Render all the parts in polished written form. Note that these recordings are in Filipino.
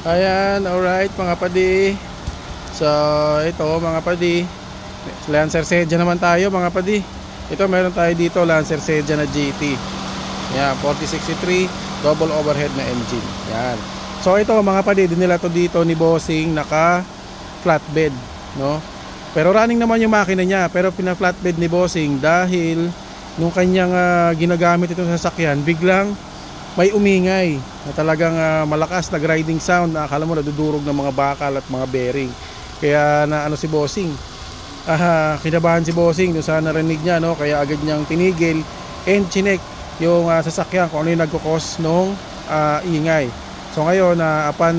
Ayan, alright mga padi. So, ito mga padi, Lancer Sedia naman tayo mga padi. Ito meron tayo dito, Lancer Sedia na GT. Yan, 4063 double overhead na engine. Yan. So ito mga padi, dinila to dito ni Bossing naka flatbed, no? Pero running naman yung makina niya, pero pina-flatbed ni Bossing dahil nung kanyang ginagamit ito sa sasakyan, biglang may umingay na talagang malakas na grinding sound na akala mo nadudurog ng mga bakal at mga bearing. Kaya na ano si Bossing, kinabahan si Bossing doon sa narinig niya, no? Kaya agad niyang tinigil and chinek yung sasakyan kung ano yung nagkukos nung ingay. So ngayon upon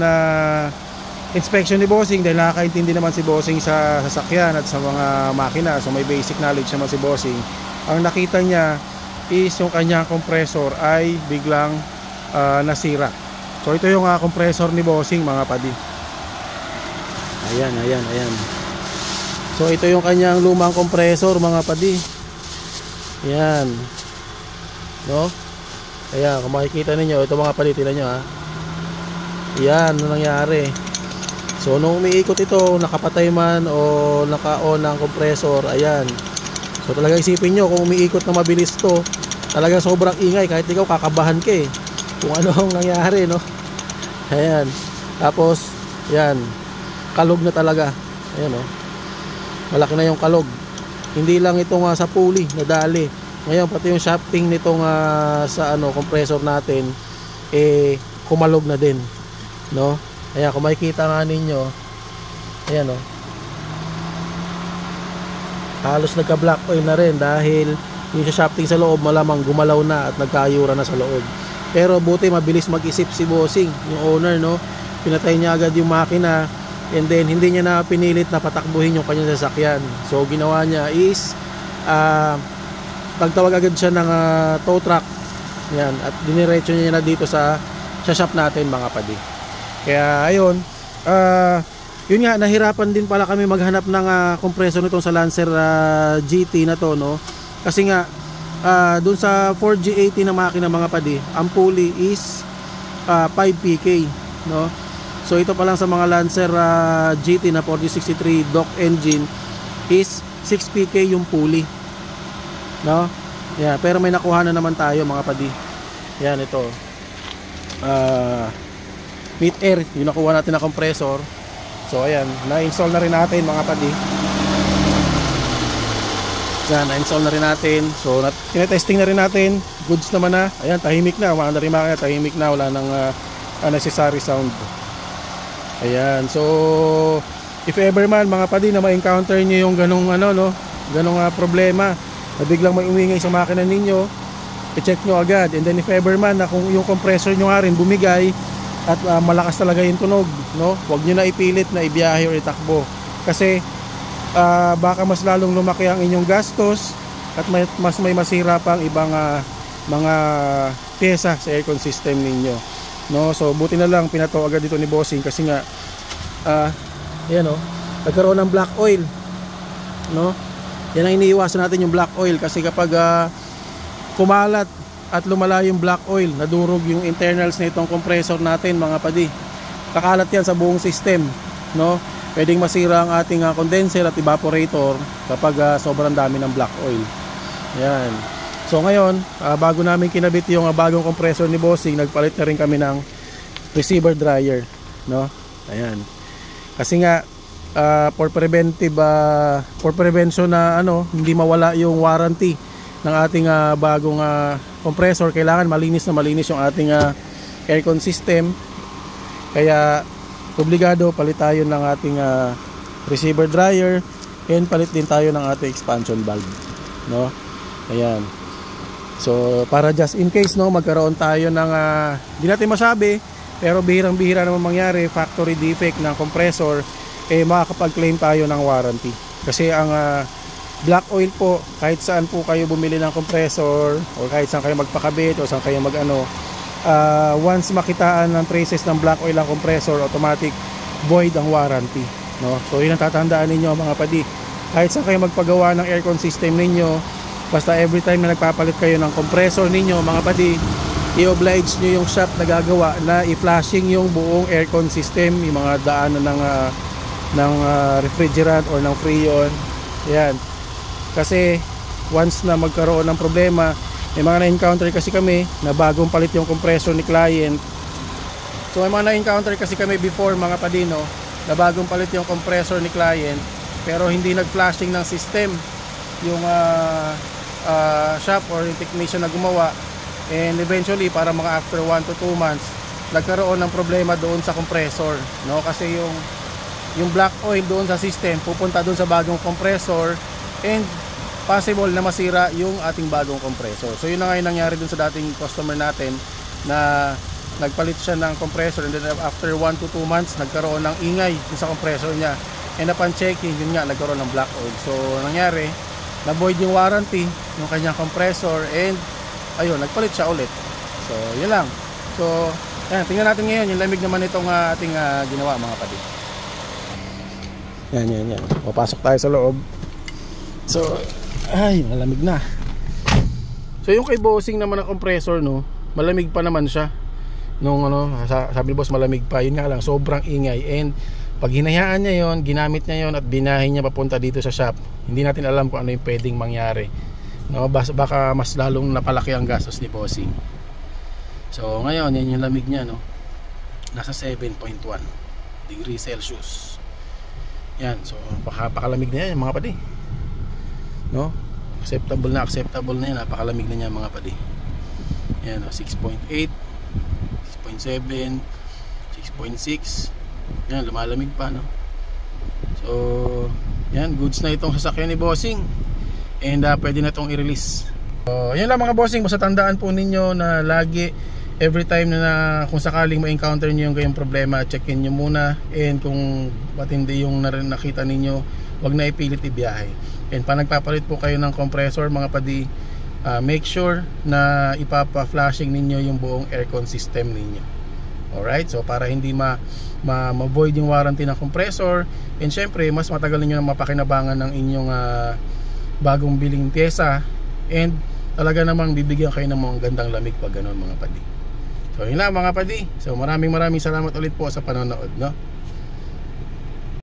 inspection ni Bossing, dahil nakakaintindi naman si Bossing sa sasakyan at sa mga makina, so may basic knowledge naman si Bossing, ang nakita niya is yung kanyang compressor ay biglang nasira. So ito yung compressor ni Bossing mga padi. Ayan. So ito yung kanyang lumang compressor mga padi. Ayan, no? Ayan, kung makikita ninyo, ito mga padi, tingnan nyo Ayan, ano nangyari. So nung umiikot ito, nakapatay man o naka-on ang compressor, ayan. So talaga isipin nyo, kung umiikot na mabilis to, talagang sobrang ingay, kahit ikaw kakabahan ka kung ano ang nangyari, no? Ayan. Tapos, ayan, kalog na talaga. Ayan, no? Malaki na yung kalog. Hindi lang itong sa pulley nadali. Ngayon pati yung shafting nitong sa compressor natin kumalog na din, no? Ayan, kung makikita nga ninyo, ayan, no? Halos nagka black oil na rin dahil yung shafting sa loob malamang gumalaw na at nagkayura na sa loob. Pero buti mabilis mag-isip si Bossing, yung owner, no? Pinatay niya agad yung makina and then hindi niya na pinilit na patakbuhin yung kanyang sasakyan. So ginawa niya is pagtawag agad siya ng tow truck. Yan, at diniretso niya na dito sa shop natin mga padi. Kaya ayun, yun nga, nahirapan din pala kami maghanap ng compressor nitong sa Lancer GT na to, no? Kasi nga dun sa 4G80 na makina mga padi, ang pulley is 5 PK, no? So ito pa lang sa mga Lancer GT na 4063 dock engine is 6 PK yung pulley, no? Yeah, pero may nakuha na naman tayo mga padi. Yan, ito mid air yung nakuha natin na compressor. So ayan, na-install na rin natin mga padi. Yan, na-install na rin natin. So tinetesting na rin natin. Goods naman na. Ayan, tahimik na. Wala na rin makina, tahimik na. Wala nang unnecessary sound. Ayan, so if ever man mga padi na ma-encounter nyo yung ganong ganong problema na biglang may umingay sa makina ninyo, i-check nyo agad. And then if ever man na kung yung compressor nyo nga rin bumigay at malakas talaga yung tunog, no? Huwag nyo na ipilit na ibiyahe o itakbo. Kasi baka mas lalong lumaki ang inyong gastos at mas may masira pang ibang mga pyesa sa aircon system ninyo, no? So buti na lang pinato agad dito ni Bossing kasi nga ayan, no? Nagkaroon ng black oil, no? Yan ang iniiwasan natin, yung black oil, kasi kapag kumalat at lumala yung black oil, nadurog yung internals na itong compressor natin mga padi, kakalat yan sa buong system, no? Pwedeng masira ang ating condenser at evaporator kapag sobrang dami ng black oil. Yan. So ngayon, bago namin kinabit yung bagong compressor ni Bossing, nagpalit na rin kami ng receiver dryer, no? Ayan. Kasi nga for prevention na hindi mawala yung warranty ng ating bagong compressor, kailangan malinis yung ating aircon system. Kaya obligado palit tayo ng ating receiver dryer and palit din tayo ng ating expansion valve, no? Ayan. So para just in case, no, magkaroon tayo ng di natin masabi, pero bihirang-bihira naman mangyari, factory defect ng compressor, makakapag-claim tayo ng warranty. Kasi ang black oil po, kahit saan po kayo bumili ng compressor o kahit saan kayo magpakabit o saan kayo once makitaan ng traces ng black oil ang compressor, automatic void ang warranty, no? So yun ang tatandaan ninyo mga padi. Kahit saan kayo magpagawa ng aircon system ninyo, basta every time na nagpapalit kayo ng compressor ninyo mga padi, i-oblige nyo yung shop na gagawa na i-flashing yung buong aircon system, yung mga daanan ng refrigerant or ng freon. Yan, kasi once na magkaroon ng problema, may mga na-encounter kasi kami na bagong palit yung compressor ni client. So may mga na-encounter kasi kami before mga padino na bagong palit yung compressor ni client pero hindi nag-flashing ng system yung shop or yung technician na gumawa, and eventually para mga after 1 to 2 months nagkaroon ng problema doon sa compressor, no? Kasi yung black oil doon sa system pupunta doon sa bagong compressor and possible na masira yung ating bagong compressor. So yun na nga yung nangyari doon sa dating customer natin na nagpalit siya ng compressor, and then after 1 to 2 months nagkaroon ng ingay sa compressor niya, and upon checking yun nga nagkaroon ng black oil. So nangyari, na-void yung warranty ng kanyang compressor, and ayun, nagpalit siya ulit. So yun lang. So yan, tingnan natin ngayon yung lamig naman itong ating ginawa mga padi. Yan. Papasok tayo sa loob. So ay, malamig na. So yung kay bossing naman ng compressor, no, malamig pa naman siya. Nung sabi ni boss malamig pa, yun nga lang sobrang ingay, and pag hinayaan niya yon, ginamit niya yon at binahin niya papunta dito sa shop, hindi natin alam kung ano yung pwedeng mangyari, no? Baka mas lalong napalaki ang gastos ni bossing. So ngayon yan yung lamig niya, no, nasa 7.1 degrees Celsius. Yan, so pakalamig na yan mga padi, no? Acceptable na yan, napakalamig na niya mga padi. Yan, 6.8, 6.7, 6.6. Yan, lumalamig pa, no? So yan, goods na itong sasakyan ni bossing, and pwede na itong i-release. So yan lang mga bossing, basta tandaan po ninyo na lagi, every time na kung sakaling ma-encounter nyo yung kayong problema, check-in nyo muna, and kung matindi yung nakita ninyo, wag na ipilit ibiyahe. And pa nagpapalit po kayo ng compressor mga padi, make sure na ipapa-flashing ninyo yung buong aircon system ninyo. Alright, so para hindi ma-void yung warranty ng compressor, and syempre mas matagal niyo na mapakinabangan ng inyong bagong biling pyesa, and talaga namang bibigyan kayo ng mga gandang lamig pag ganoon mga padi. So yun lang mga padi. So maraming salamat ulit po sa panonood, no?